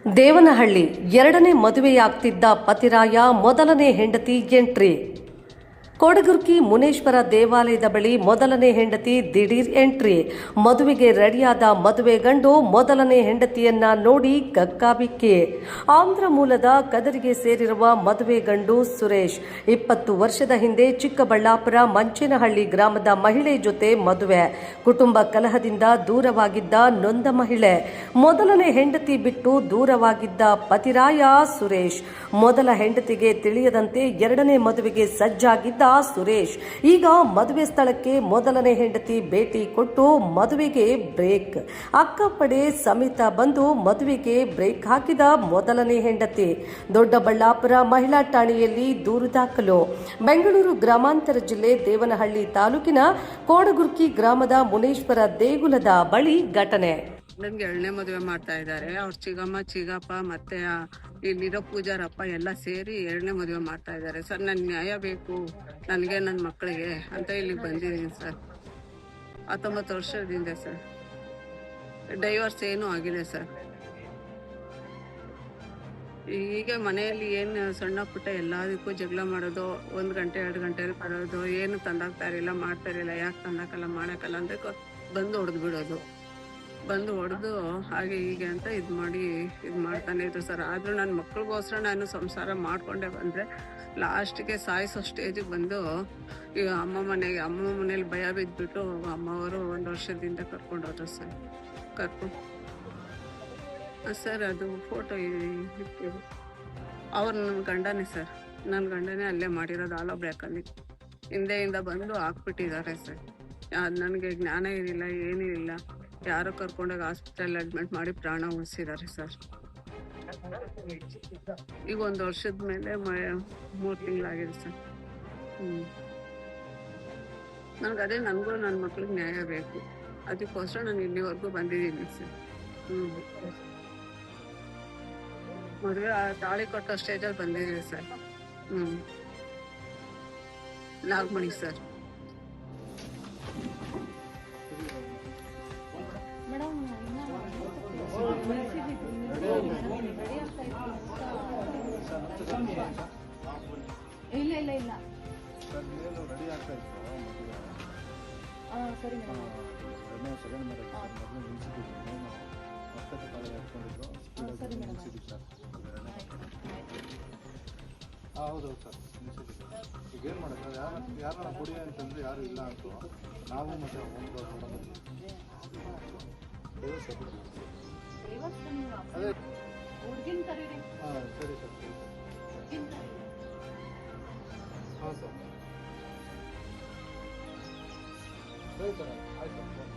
ದೇವನಹಳ್ಳಿ ಎರಡನೇ ಮದುವೆಯಾಗ್ತಿದ್ದ ಪತಿರಾಯ ಮೊದಲನೇ ಹೆಂಡತಿ ಎಂಟ್ರಿ. ಕೊಡಗುರ್ಕಿ ಮುನೇಶ್ವರ ದೇವಾಲಯದ ಬಳಿ ಮೊದಲನೇ ಹೆಂಡತಿ ದಿಢೀರ್ ಎಂಟ್ರಿ. ಮದುವೆಗೆ ರೆಡಿಯಾದ ಮದುವೆ ಗಂಡು ಮೊದಲನೇ ಹೆಂಡತಿಯನ್ನ ನೋಡಿ ಕಕ್ಕಾಬಿಕ್ಕಿ. ಆಂಧ್ರ ಮೂಲದ ಕದರಿಗೆ ಸೇರಿರುವ ಮದುವೆ ಗಂಡು ಸುರೇಶ್ 20 ವರ್ಷದ ಹಿಂದೆ ಚಿಕ್ಕಬಳ್ಳಾಪುರ ಮಂಚೇನಹಳ್ಳಿ ಗ್ರಾಮದ ಮಹಿಳೆ ಜೊತೆ ಮದುವೆ. ಕುಟುಂಬ ಕಲಹದಿಂದ ದೂರವಾಗಿದ್ದ ನೊಂದ ಮಹಿಳೆ. ಮೊದಲನೇ ಹೆಂಡತಿ ಬಿಟ್ಟು ದೂರವಾಗಿದ್ದ ಪತಿರಾಯ ಸುರೇಶ್. ಮೊದಲ ಹೆಂಡತಿಗೆ ತಿಳಿಯದಂತೆ ಎರಡನೇ ಮದುವೆಗೆ ಸಜ್ಜಾಗಿದ್ದ ಸುರೇಶ್ ಈಗ ಮದುವೆ ಸ್ಥಳಕ್ಕೆ ಮೊದಲನೇ ಹೆಂಡತಿ ಭೇಟಿ ಕೊಟ್ಟು ಮದುವೆಗೆ ಬ್ರೇಕ್. ಅಕ್ಕಪಡೆ ಸಮೇತ ಬಂದು ಮದುವೆಗೆ ಬ್ರೇಕ್ ಹಾಕಿದ ಮೊದಲನೇ ಹೆಂಡತಿ. ದೊಡ್ಡಬಳ್ಳಾಪುರ ಮಹಿಳಾ ಠಾಣೆಯಲ್ಲಿ ದೂರು ದಾಖಲು. ಬೆಂಗಳೂರು ಗ್ರಾಮಾಂತರ ಜಿಲ್ಲೆ ದೇವನಹಳ್ಳಿ ತಾಲೂಕಿನ ಕೋಡಗುರ್ಕಿ ಗ್ರಾಮದ ಮುನೇಶ್ವರ ದೇಗುಲದ ಬಳಿ ಘಟನೆ. ನನಗೆ ಎರಡನೇ ಮದುವೆ ಮಾಡ್ತಾ ಇದ್ದಾರೆ. ಅವ್ರ ಚಿಗಮ್ಮ ಚಿಗಪ್ಪ ಮತ್ತೆ ಇಲ್ಲಿರೋ ಪೂಜಾರಪ್ಪ ಎಲ್ಲ ಸೇರಿ ಎರಡನೇ ಮದುವೆ ಮಾಡ್ತಾ ಇದ್ದಾರೆ ಸರ್. ನನ್ ನ್ಯಾಯ ಬೇಕು ನನಗೆ ನನ್ನ ಮಕ್ಕಳಿಗೆ ಅಂತ ಇಲ್ಲಿಗೆ ಬಂದಿದ್ದೀನಿ ಸರ್. 19 ವರ್ಷದಿಂದ ಸರ್. ಡೈವರ್ಸ್ ಏನೂ ಆಗಿದೆ ಸರ್. ಹೀಗೆ ಮನೆಯಲ್ಲಿ ಏನು ಸಣ್ಣ ಪುಟ್ಟ ಎಲ್ಲದಕ್ಕೂ ಜಗಳ ಮಾಡೋದು, 1 ಗಂಟೆ 2 ಗಂಟೆಯಲ್ಲಿ ಬರೋದು, ಏನು ತಂದಾಕ್ತಾ ಇರಲಿಲ್ಲ, ಮಾಡ್ತಾ ಇರಲಿಲ್ಲ, ಯಾಕೆ ತಂದಾಕಲ್ಲ ಮಾಡೋಕ್ಕಲ್ಲ ಅಂದರೆ ಬಂದು ಹೊಡೆದು ಬಿಡೋದು. ಬಂದು ಹೊಡೆದು ಹಾಗೆ ಹೀಗೆ ಅಂತ ಇದು ಮಾಡ್ತಾನೆ ಇದ್ರು ಸರ್. ಆದರೂ ನನ್ನ ಮಕ್ಳಿಗೋಸ್ಕರ ನಾನು ಸಂಸಾರ ಮಾಡಿಕೊಂಡೆ ಬಂದರೆ ಲಾಸ್ಟಿಗೆ ಸಾಯಿಸೋ ಸ್ಟೇಜಿಗೆ ಬಂದು ಈಗ ಅಮ್ಮ ಮನೇಲಿ ಭಯ ಬಿದ್ದುಬಿಟ್ಟು ಅಮ್ಮವರು 1 ವರ್ಷದಿಂದ ಕರ್ಕೊಂಡೋದ್ರು ಸರ್. ಸರ್ ಅದು ಫೋಟೋ ಅವ್ರು ನನ್ನ ಗಂಡನೇ ಸರ್. ನನ್ನ ಗಂಡನೇ ಅಲ್ಲೇ ಮಾಡಿರೋದು ಆಲೋ ಬ್ಲ್ಯಾಕಲ್ಲಿ. ಹಿಂದೆಯಿಂದ ಬಂದು ಹಾಕ್ಬಿಟ್ಟಿದ್ದಾರೆ ಸರ್. ನನಗೆ ಜ್ಞಾನ ಇರಲಿಲ್ಲ, ಏನೂ ಇಲ್ಲ. ಯಾರೋ ಕರ್ಕೊಂಡೋಗಿ ಹಾಸ್ಪಿಟಲ್ ಅಡ್ಮಿಟ್ ಮಾಡಿ ಪ್ರಾಣ ಉಳಿಸಿದ್ದಾರೆ ಸರ್. ಈಗ 1 ವರ್ಷದ ಮೇಲೆ 3 ತಿಂಗಳಾಗಿದೆ ಸರ್. ನನಗೆ ನನಗೂ ನನ್ನ ಮಕ್ಳಿಗೆ ನ್ಯಾಯ ಬೇಕು. ಅದಕ್ಕೋಸ್ಕರ ನಾನು ಇಲ್ಲಿವರೆಗೂ ಬಂದಿದ್ದೀನಿ ಸರ್. ಮದುವೆ ತಾಳಿ ಕೊಟ್ಟ ಸ್ಟೇಜಲ್ಲಿ ಬಂದಿದ್ದೀವಿ ಸರ್. ನಾಗಮಣಿ ಸರ್. ಇಲ್ಲ ಇಲ್ಲ ಇಲ್ಲ ಸರಿ ಹೌದು ಸರ್. ಈಗ ಏನು ಮಾಡೋದು, ಯಾರನ್ನ ಕೊಡಿ ಅಂತಂದರೆ ಯಾರು ಇಲ್ಲ ಅಂತ ನಾವು ಮತ್ತೆ ಅದೇ ಹಾಂ ಸರಿ ಸರ್. ಹಾಂ ಸರ್ ಸರಿ ಸರ್ ಆಯ್ತು.